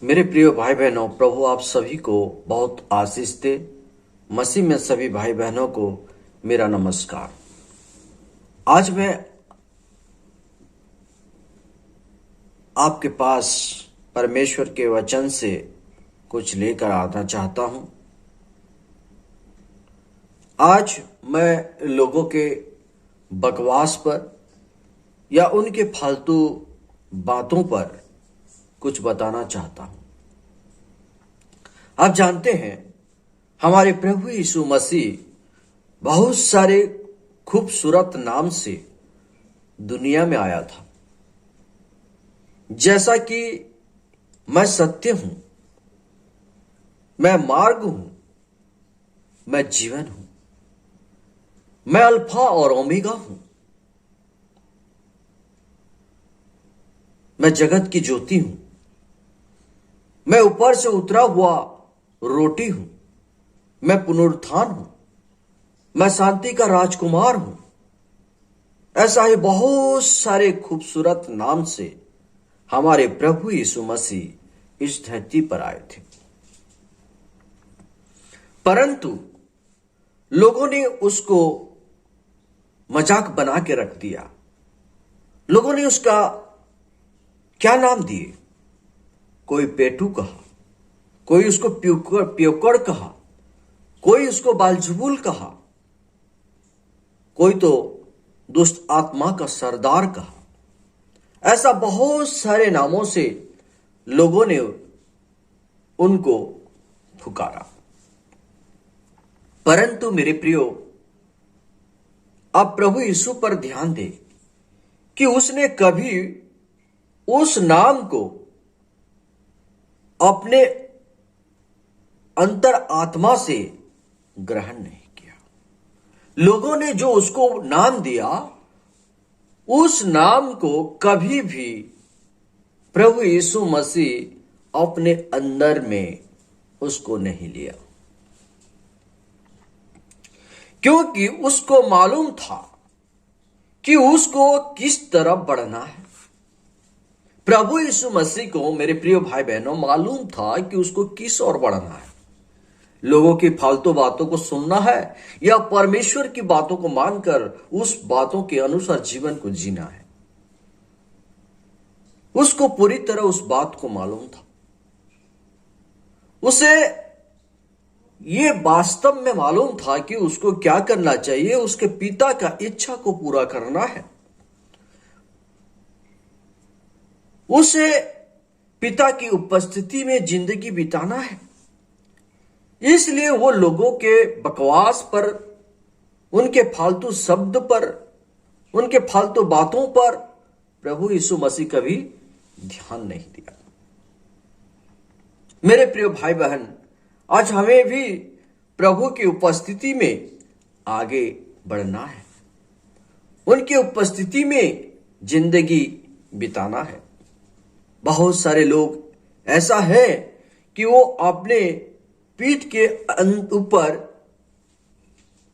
मेरे प्रिय भाई बहनों, प्रभु आप सभी को बहुत आशीष दे। मसीह में सभी भाई बहनों को मेरा नमस्कार। आज मैं आपके पास परमेश्वर के वचन से कुछ लेकर आना चाहता हूं। आज मैं लोगों के बकवास पर या उनके फालतू बातों पर कुछ बताना चाहता हूं। आप जानते हैं, हमारे प्रभु यीशु मसीह बहुत सारे खूबसूरत नाम से दुनिया में आया था। जैसा कि मैं सत्य हूं, मैं मार्ग हूं, मैं जीवन हूं, मैं अल्फा और ओमेगा हूं, मैं जगत की ज्योति हूं, मैं ऊपर से उतरा हुआ रोटी हूं, मैं पुनरुत्थान हूं, मैं शांति का राजकुमार हूं। ऐसा ही बहुत सारे खूबसूरत नाम से हमारे प्रभु यीशु मसीह इस धरती पर आए थे। परंतु लोगों ने उसको मजाक बना के रख दिया। लोगों ने उसका क्या नाम दिए? कोई पेटू कहा, कोई उसको प्योकड़ कहा, कोई उसको बालजुबुल कहा, कोई तो दुष्ट आत्मा का सरदार कहा। ऐसा बहुत सारे नामों से लोगों ने उनको पुकारा। परंतु मेरे प्रियो, आप प्रभु यीशु पर ध्यान दें कि उसने कभी उस नाम को अपने अंतर आत्मा से ग्रहण नहीं किया। लोगों ने जो उसको नाम दिया, उस नाम को कभी भी प्रभु यीशु मसीह अपने अंदर में उसको नहीं लिया, क्योंकि उसको मालूम था कि उसको किस तरफ बढ़ना है। प्रभु यीशु मसीह को, मेरे प्रिय भाई बहनों, मालूम था कि उसको किस ओर बढ़ना है। लोगों की फालतू बातों को सुनना है या परमेश्वर की बातों को मानकर उस बातों के अनुसार जीवन को जीना है। उसको पूरी तरह उस बात को मालूम था। उसे ये वास्तव में मालूम था कि उसको क्या करना चाहिए। उसके पिता का इच्छा को पूरा करना है। उसे पिता की उपस्थिति में जिंदगी बिताना है। इसलिए वो लोगों के बकवास पर, उनके फालतू शब्द पर, उनके फालतू बातों पर प्रभु यीशु मसीह कभी ध्यान नहीं दिया। मेरे प्रिय भाई बहन, आज हमें भी प्रभु की उपस्थिति में आगे बढ़ना है। उनकी उपस्थिति में जिंदगी बिताना है। बहुत सारे लोग ऐसा है कि वो अपने पीठ के ऊपर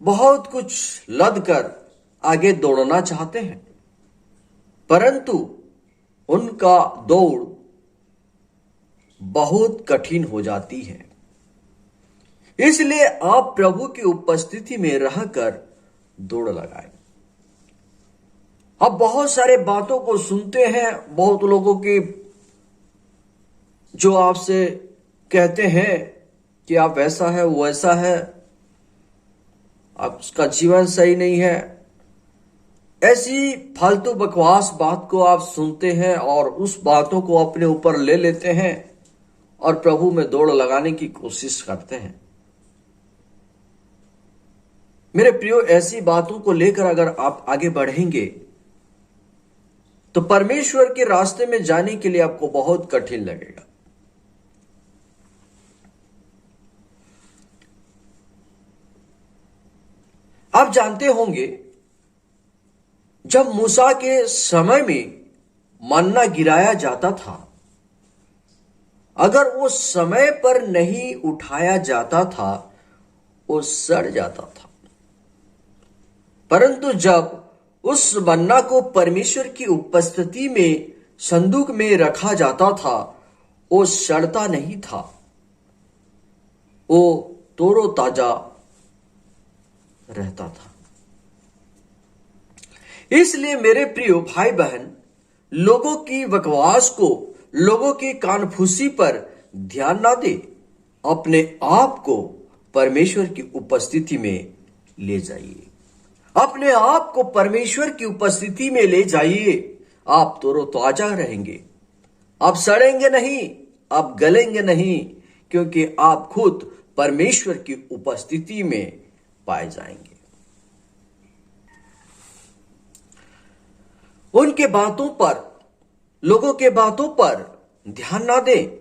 बहुत कुछ लद कर आगे दौड़ना चाहते हैं, परंतु उनका दौड़ बहुत कठिन हो जाती है। इसलिए आप प्रभु की उपस्थिति में रहकर दौड़ लगाएं। आप बहुत सारे बातों को सुनते हैं, बहुत लोगों की जो आपसे कहते हैं कि आप ऐसा है, वो ऐसा है, आप उसका जीवन सही नहीं है। ऐसी फालतू बकवास बात को आप सुनते हैं और उस बातों को अपने ऊपर ले लेते हैं और प्रभु में दौड़ लगाने की कोशिश करते हैं। मेरे प्रियो, ऐसी बातों को लेकर अगर आप आगे बढ़ेंगे तो परमेश्वर के रास्ते में जाने के लिए आपको बहुत कठिन लगेगा। आप जानते होंगे, जब मूसा के समय में मन्ना गिराया जाता था, अगर वो समय पर नहीं उठाया जाता था, वो सड़ जाता था। परंतु जब उस मन्ना को परमेश्वर की उपस्थिति में संदूक में रखा जाता था, वो सड़ता नहीं था, वो तोरो ताजा रहता था। इसलिए मेरे प्रिय भाई बहन, लोगों की बकवास को, लोगों की कानफूसी पर ध्यान ना दे, अपने आप को परमेश्वर की उपस्थिति में ले जाइए। अपने आप को परमेश्वर की उपस्थिति में ले जाइए। आप तरोताजा रहेंगे, आप सड़ेंगे नहीं, आप गलेंगे नहीं, क्योंकि आप खुद परमेश्वर की उपस्थिति में पाए जाएंगे। उनके बातों पर, लोगों के बातों पर ध्यान ना दें।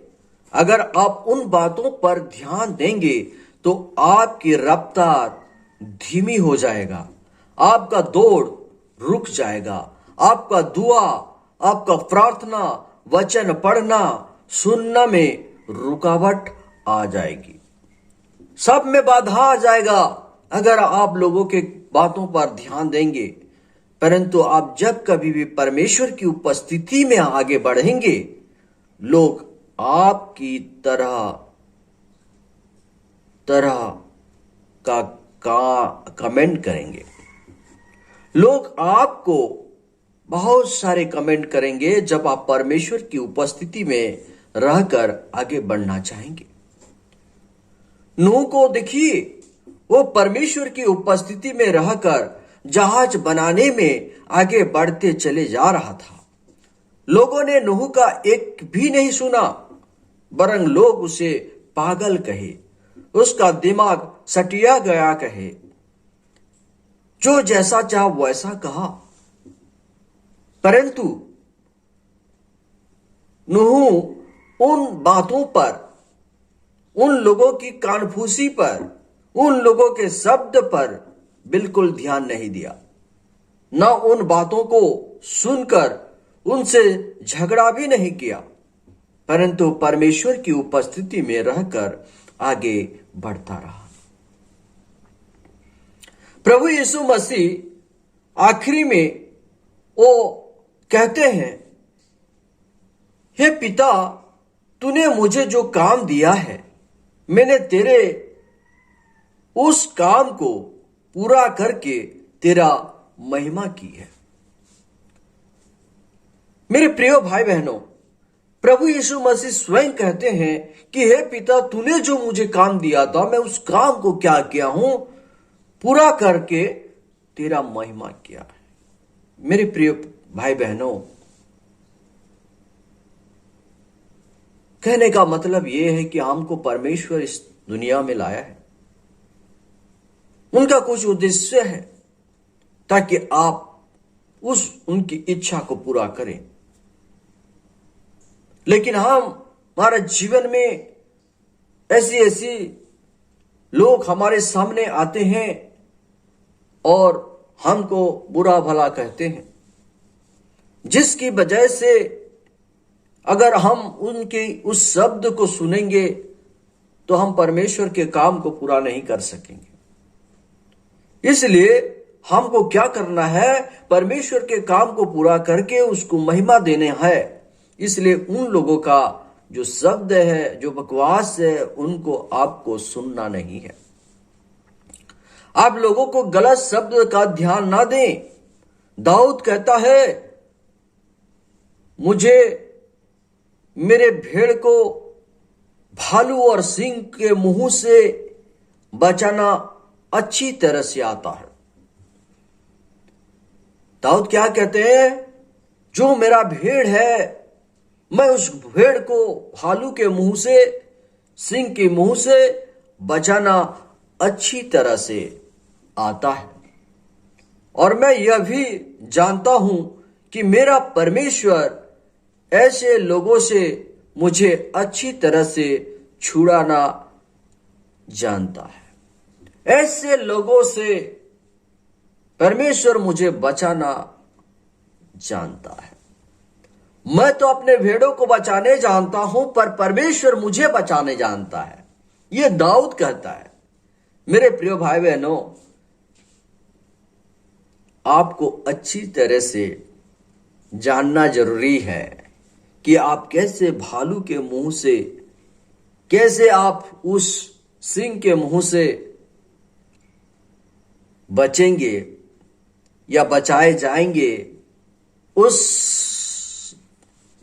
अगर आप उन बातों पर ध्यान देंगे तो आपकी रफ्तार धीमी हो जाएगा, आपका दौड़ रुक जाएगा, आपका दुआ, आपका प्रार्थना, वचन पढ़ना, सुनना में रुकावट आ जाएगी, सब में बाधा आ जाएगा अगर आप लोगों के बातों पर ध्यान देंगे। परंतु आप जब कभी भी परमेश्वर की उपस्थिति में आगे बढ़ेंगे, लोग आपकी तरह का कमेंट करेंगे। लोग आपको बहुत सारे कमेंट करेंगे जब आप परमेश्वर की उपस्थिति में रहकर आगे बढ़ना चाहेंगे। नूह को देखिए, वो परमेश्वर की उपस्थिति में रहकर जहाज बनाने में आगे बढ़ते चले जा रहा था। लोगों ने नूह का एक भी नहीं सुना, बरंग लोग उसे पागल कहे, उसका दिमाग सटिया गया कहे, जो जैसा चाह वैसा कहा। परंतु नूह उन बातों पर, उन लोगों की कानफूसी पर, उन लोगों के शब्द पर बिल्कुल ध्यान नहीं दिया, न उन बातों को सुनकर उनसे झगड़ा भी नहीं किया, परंतु परमेश्वर की उपस्थिति में रहकर आगे बढ़ता रहा। प्रभु यीशु मसीह आखिरी में वो कहते हैं, हे पिता, तूने मुझे जो काम दिया है, मैंने तेरे उस काम को पूरा करके तेरा महिमा की है। मेरे प्रिय भाई बहनों, प्रभु यीशु मसीह स्वयं कहते हैं कि हे पिता, तूने जो मुझे काम दिया था, मैं उस काम को क्या किया हूं, पूरा करके तेरा महिमा किया है। मेरे प्रिय भाई बहनों, कहने का मतलब यह है कि हमको परमेश्वर इस दुनिया में लाया है, उनका कुछ उद्देश्य है, ताकि आप उनकी इच्छा को पूरा करें। लेकिन हमारे जीवन में ऐसी लोग हमारे सामने आते हैं और हमको बुरा भला कहते हैं, जिसकी वजह से अगर हम उनके उस शब्द को सुनेंगे तो हम परमेश्वर के काम को पूरा नहीं कर सकेंगे। इसलिए हमको क्या करना है, परमेश्वर के काम को पूरा करके उसको महिमा देने है। इसलिए उन लोगों का जो शब्द है, जो बकवास है, उनको आपको सुनना नहीं है। आप लोगों को गलत शब्द का ध्यान ना दें। दाऊद कहता है, मुझे मेरे भेड़ को भालू और सिंह के मुंह से बचाना अच्छी तरह से आता है। दाऊद क्या कहते हैं, जो मेरा भेड़ है, मैं उस भेड़ को भालू के मुंह से, सिंह के मुंह से बचाना अच्छी तरह से आता है। और मैं यह भी जानता हूं कि मेरा परमेश्वर ऐसे लोगों से मुझे अच्छी तरह से छुड़ाना जानता है। ऐसे लोगों से परमेश्वर मुझे बचाना जानता है। मैं तो अपने भेड़ों को बचाने जानता हूं, पर परमेश्वर मुझे बचाने जानता है, यह दाऊद कहता है। मेरे प्रिय भाई बहनों, आपको अच्छी तरह से जानना जरूरी है कि आप कैसे भालू के मुंह से, कैसे आप उस सिंह के मुंह से बचेंगे या बचाए जाएंगे। उस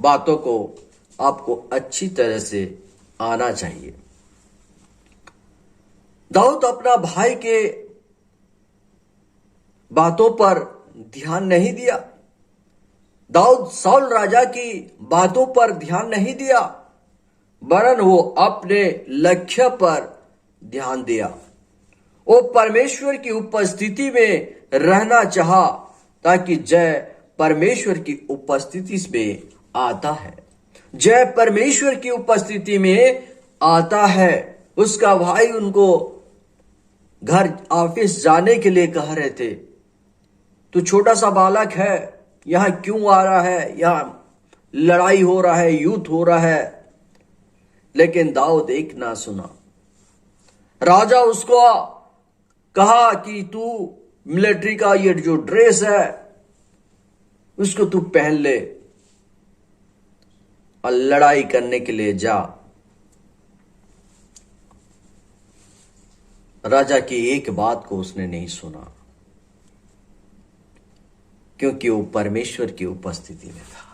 बातों को आपको अच्छी तरह से आना चाहिए। दाऊद अपना भाई के बातों पर ध्यान नहीं दिया। दाऊद साउल राजा की बातों पर ध्यान नहीं दिया, वरन वो अपने लक्ष्य पर ध्यान दिया। वो परमेश्वर की उपस्थिति में रहना चाहा, ताकि जय परमेश्वर की उपस्थिति में आता है। जय परमेश्वर की उपस्थिति में आता है। उसका भाई उनको घर ऑफिस जाने के लिए कह रहे थे, तू छोटा सा बालक है, यहां क्यों आ रहा है, यहां लड़ाई हो रहा है, युद्ध हो रहा है। लेकिन दाऊद एक ना सुना। राजा उसको कहा कि तू मिलिट्री का ये जो ड्रेस है उसको तू पहन ले और लड़ाई करने के लिए जा। राजा की एक बात को उसने नहीं सुना, क्योंकि वो परमेश्वर की उपस्थिति में था।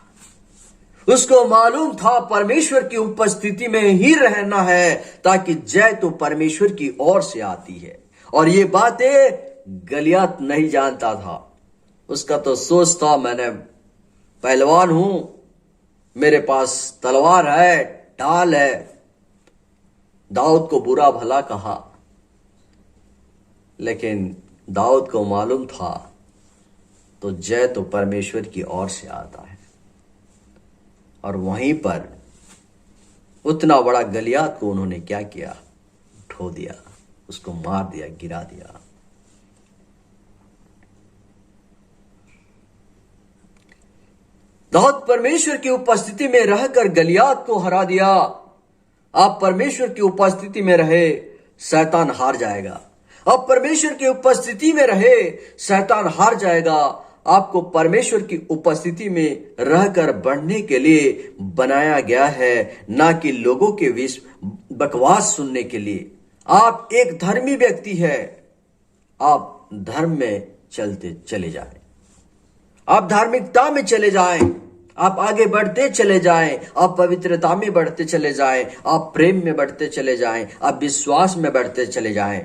उसको मालूम था परमेश्वर की उपस्थिति में ही रहना है, ताकि जय तो परमेश्वर की ओर से आती है। और ये बातें गलियात नहीं जानता था। उसका तो सोच था, मैंने पहलवान हूं, मेरे पास तलवार है, ढाल है। दाऊद को बुरा भला कहा, लेकिन दाऊद को मालूम था तो जय तो परमेश्वर की ओर से आता है। और वहीं पर उतना बड़ा गलियात को उन्होंने क्या किया, उठो दिया, उसको मार दिया, गिरा दिया। दाऊद परमेश्वर की उपस्थिति में रहकर गलियात को हरा दिया। आप परमेश्वर की उपस्थिति में रहे, शैतान हार जाएगा। आप परमेश्वर की उपस्थिति में रहे, शैतान हार जाएगा। आपको परमेश्वर की उपस्थिति में रहकर बढ़ने के लिए बनाया गया है, ना कि लोगों के बकवास सुनने के लिए। आप एक धर्मी व्यक्ति है, आप धर्म में चलते चले जाएं, आप धार्मिकता में चले जाएं, आप आगे बढ़ते चले जाएं, आप पवित्रता में बढ़ते चले जाएं, आप प्रेम में बढ़ते चले जाएं, आप विश्वास में बढ़ते चले जाएं,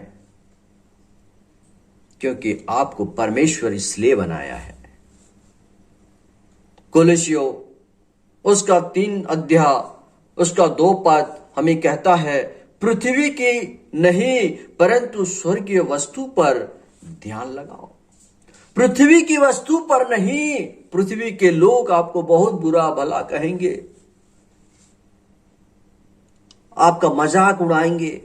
क्योंकि आपको परमेश्वर इसलिए बनाया है। कोलोसियो उसका 3 अध्याय उसका 2 पद हमें कहता है, पृथ्वी की नहीं परंतु स्वर्गीय वस्तु पर ध्यान लगाओ। पृथ्वी की वस्तु पर नहीं। पृथ्वी के लोग आपको बहुत बुरा भला कहेंगे, आपका मजाक उड़ाएंगे,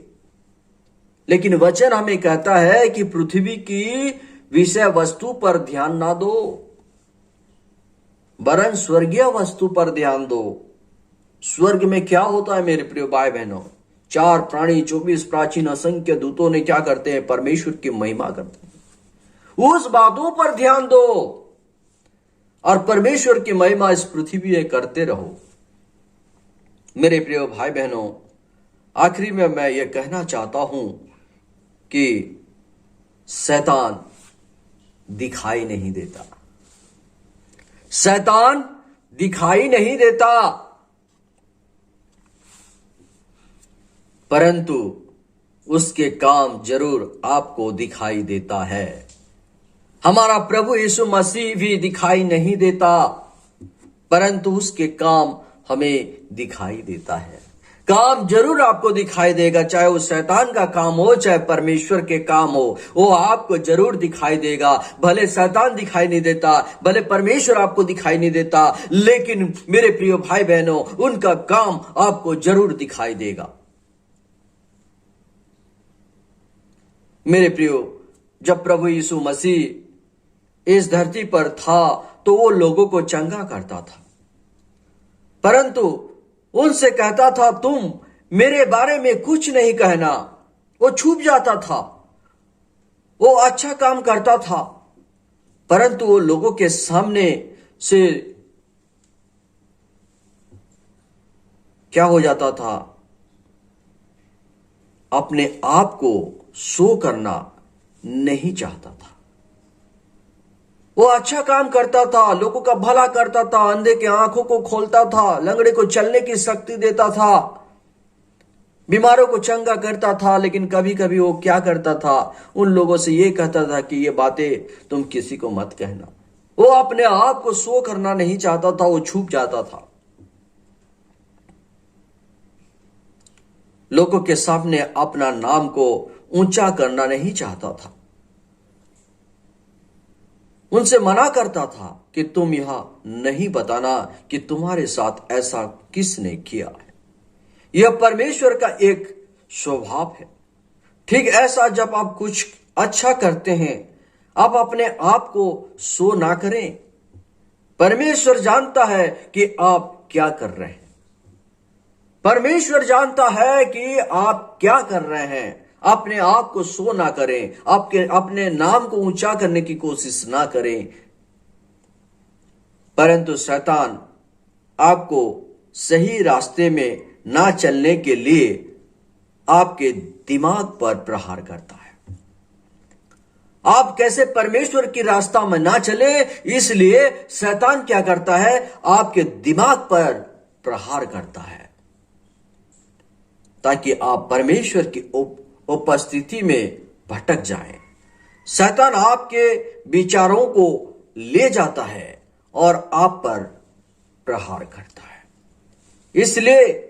लेकिन वचन हमें कहता है कि पृथ्वी की विषय वस्तु पर ध्यान ना दो, वरन स्वर्गीय वस्तु पर ध्यान दो। स्वर्ग में क्या होता है मेरे प्रिय भाई बहनों? 4 प्राणी, 24 प्राचीन असंख्य दूतों ने क्या करते हैं? परमेश्वर की महिमा करते हैं। उस बातों पर ध्यान दो और परमेश्वर की महिमा इस पृथ्वी में करते रहो। मेरे प्रिय भाई बहनों, आखिरी में मैं ये कहना चाहता हूं कि शैतान दिखाई नहीं देता। शैतान दिखाई नहीं देता, परंतु उसके काम जरूर आपको दिखाई देता है। हमारा प्रभु यीशु मसीह भी दिखाई नहीं देता, परंतु उसके काम हमें दिखाई देता है। काम जरूर आपको दिखाई देगा, चाहे वो शैतान का काम हो चाहे परमेश्वर के काम हो, वो आपको जरूर दिखाई देगा। भले शैतान दिखाई नहीं देता, भले परमेश्वर आपको दिखाई नहीं देता, लेकिन मेरे प्रिय भाई बहनों, उनका काम आपको जरूर दिखाई देगा। मेरे प्रियो, जब प्रभु यीशु मसीह इस धरती पर था तो वो लोगों को चंगा करता था, परंतु उनसे कहता था तुम मेरे बारे में कुछ नहीं कहना। वो छुप जाता था, वो अच्छा काम करता था, परंतु वो लोगों के सामने से क्या हो जाता था, अपने आप को शो करना नहीं चाहता था। वो अच्छा काम करता था, लोगों का भला करता था, अंधे के आंखों को खोलता था, लंगड़े को चलने की शक्ति देता था, बीमारों को चंगा करता था। लेकिन कभी कभी वो क्या करता था, उन लोगों से ये कहता था कि ये बातें तुम किसी को मत कहना। वो अपने आप को शो करना नहीं चाहता था, वो छुप जाता था, लोगों के सामने अपना नाम को ऊंचा करना नहीं चाहता था। उनसे मना करता था कि तुम यहां नहीं बताना कि तुम्हारे साथ ऐसा किसने किया है। यह परमेश्वर का एक स्वभाव है। ठीक ऐसा जब आप कुछ अच्छा करते हैं, आप अपने आप को शो ना करें। परमेश्वर जानता है कि आप क्या कर रहे हैं। परमेश्वर जानता है कि आप क्या कर रहे हैं। अपने आप को शो ना करें, अपने नाम को ऊंचा करने की कोशिश ना करें। परंतु शैतान आपको सही रास्ते में ना चलने के लिए आपके दिमाग पर प्रहार करता है। आप कैसे परमेश्वर की रास्ता में ना चले, इसलिए शैतान क्या करता है, आपके दिमाग पर प्रहार करता है, ताकि आप परमेश्वर की उपस्थिति में भटक जाएं। शैतान आपके विचारों को ले जाता है और आप पर प्रहार करता है। इसलिए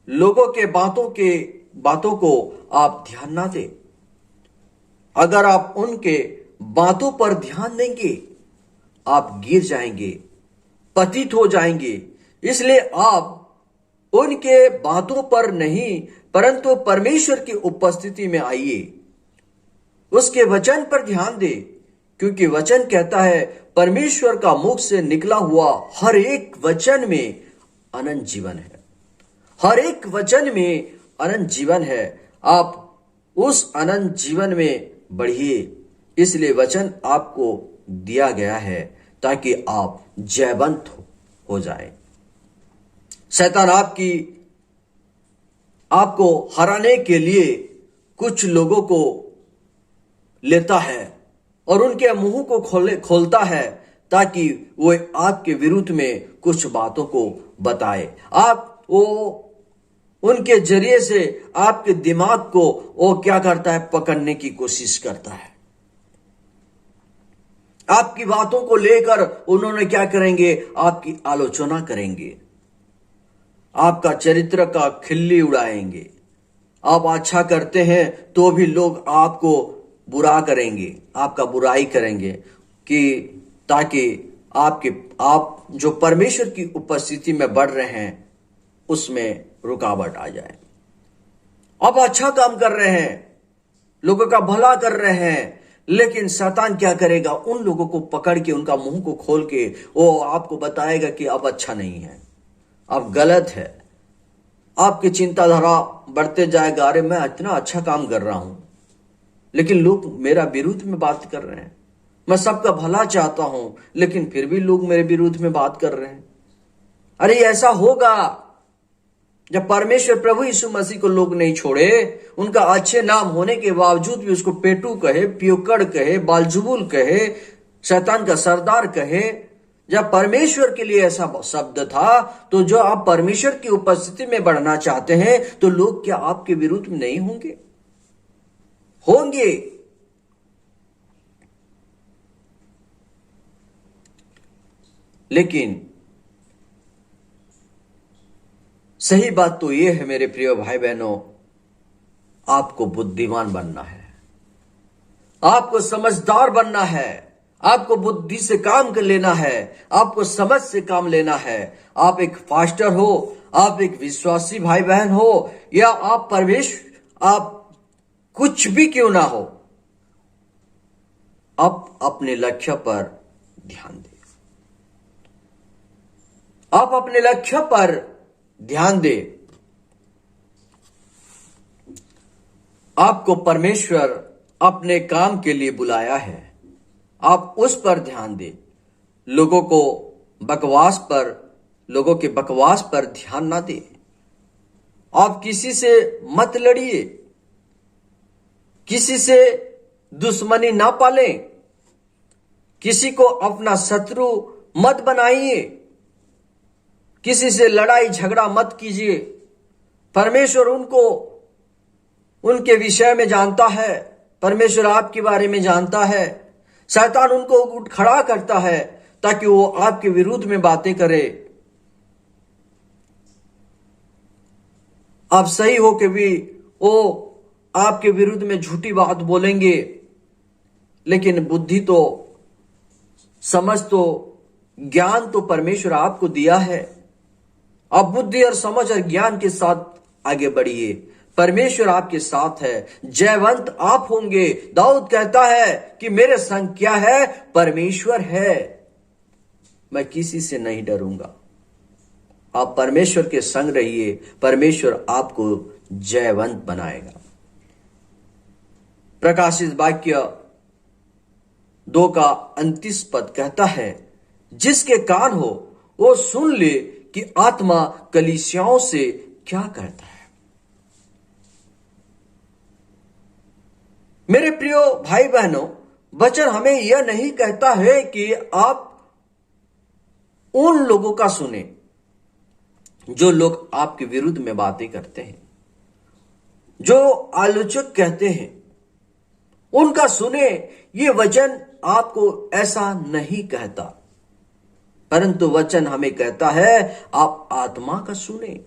लोगों के बातों को आप ध्यान ना दें। अगर आप उनके बातों पर ध्यान देंगे, आप गिर जाएंगे, पतित हो जाएंगे। इसलिए आप उनके बातों पर नहीं, परंतु परमेश्वर की उपस्थिति में आइए, उसके वचन पर ध्यान दे। क्योंकि वचन कहता है, परमेश्वर का मुख से निकला हुआ हर एक वचन में अनंत जीवन है। हर एक वचन में अनंत जीवन है। आप उस अनंत जीवन में बढ़िए। इसलिए वचन आपको दिया गया है ताकि आप जयवंत हो जाए। शैतान आपको हराने के लिए कुछ लोगों को लेता है और उनके मुंह को खोलता है, ताकि वो आपके विरुद्ध में कुछ बातों को बताए। उनके जरिए से आपके दिमाग को वो क्या करता है, पकड़ने की कोशिश करता है। आपकी बातों को लेकर उन्होंने क्या करेंगे, आपकी आलोचना करेंगे, आपका चरित्र का खिल्ली उड़ाएंगे। आप अच्छा करते हैं तो भी लोग आपको बुरा करेंगे, आपका बुराई करेंगे, कि ताकि आप जो परमेश्वर की उपस्थिति में बढ़ रहे हैं उसमें रुकावट आ जाए। आप अच्छा काम कर रहे हैं, लोगों का भला कर रहे हैं, लेकिन शैतान क्या करेगा, उन लोगों को पकड़ के उनका मुंह को खोल के वो आपको बताएगा कि आप अच्छा नहीं है, आप गलत है। आपकी चिंताधारा बढ़ते जाएगा, अरे मैं इतना अच्छा काम कर रहा हूं लेकिन लोग मेरा विरुद्ध में बात कर रहे हैं। मैं सबका भला चाहता हूं लेकिन फिर भी लोग मेरे विरुद्ध में बात कर रहे हैं। अरे ऐसा होगा जब परमेश्वर प्रभु यीशु मसीह को लोग नहीं छोड़े, उनका अच्छे नाम होने के बावजूद भी उसको पेटू कहे, पियोकड़ कहे, बालजुबुल कहे, शैतान का सरदार कहे। जब परमेश्वर के लिए ऐसा शब्द था, तो जो आप परमेश्वर की उपस्थिति में बढ़ना चाहते हैं, तो लोग क्या आपके विरुद्ध में नहीं होंगे? होंगे। लेकिन सही बात तो यह है मेरे प्रिय भाई बहनों, आपको बुद्धिमान बनना है, आपको समझदार बनना है, आपको बुद्धि से काम कर लेना है, आपको समझ से काम लेना है। आप एक फास्टर हो, आप एक विश्वासी भाई बहन हो, या आप कुछ भी क्यों ना हो, आप अपने लक्ष्य पर ध्यान दें। आप अपने लक्ष्य पर ध्यान दें। आपको परमेश्वर अपने काम के लिए बुलाया है, आप उस पर ध्यान दें। लोगों को बकवास पर लोगों के बकवास पर ध्यान ना दें। आप किसी से मत लड़िए, किसी से दुश्मनी ना पालें, किसी को अपना शत्रु मत बनाइए, किसी से लड़ाई झगड़ा मत कीजिए। परमेश्वर उनके विषय में जानता है, परमेश्वर आपके बारे में जानता है। शैतान उनको उठ खड़ा करता है ताकि वो आपके विरुद्ध में बातें करे। आप सही हो के भी वो आपके विरुद्ध में झूठी बात बोलेंगे, लेकिन बुद्धि तो, समझ तो, ज्ञान तो परमेश्वर आपको दिया है। आप बुद्धि और समझ और ज्ञान के साथ आगे बढ़िए। परमेश्वर आपके साथ है, जयवंत आप होंगे। दाऊद कहता है कि मेरे संग क्या है? परमेश्वर है, मैं किसी से नहीं डरूंगा। आप परमेश्वर के संग रहिए, परमेश्वर आपको जयवंत बनाएगा। प्रकाशित वाक्य 2 का 29 पद कहता है, जिसके कान हो वो सुन ले कि आत्मा कलीसियाओं से क्या कहता है। मेरे प्रियो भाई बहनों, वचन हमें यह नहीं कहता है कि आप उन लोगों का सुने जो लोग आपके विरुद्ध में बातें करते हैं, जो आलोचक कहते हैं, उनका सुने। ये वचन आपको ऐसा नहीं कहता, परंतु वचन हमें कहता है आप आत्मा का सुने।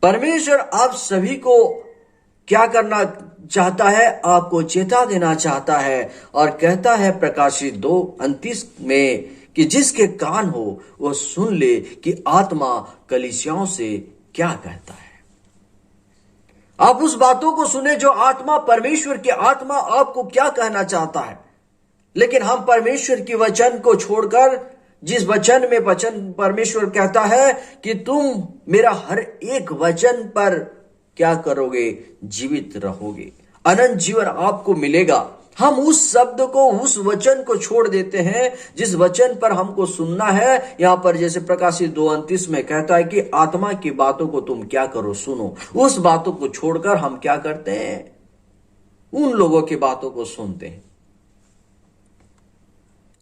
परमेश्वर आप सभी को क्या करना चाहता है? आपको चेता देना चाहता है और कहता है प्रकाशित 2:29 में कि जिसके कान हो वो सुन ले कि आत्मा कलीसियाओं से क्या कहता है। आप उस बातों को सुने जो आत्मा, परमेश्वर की आत्मा आपको क्या कहना चाहता है। लेकिन हम परमेश्वर की वचन को छोड़कर, जिस वचन में परमेश्वर कहता है कि तुम मेरा हर एक वचन पर क्या करोगे? जीवित रहोगे, अनंत जीवन आपको मिलेगा। हम उस शब्द को, उस वचन को छोड़ देते हैं जिस वचन पर हमको सुनना है। यहां पर जैसे प्रकाशित 2:29 में कहता है कि आत्मा की बातों को तुम क्या करो? सुनो। उस बातों को छोड़कर हम क्या करते हैं? उन लोगों की बातों को सुनते हैं।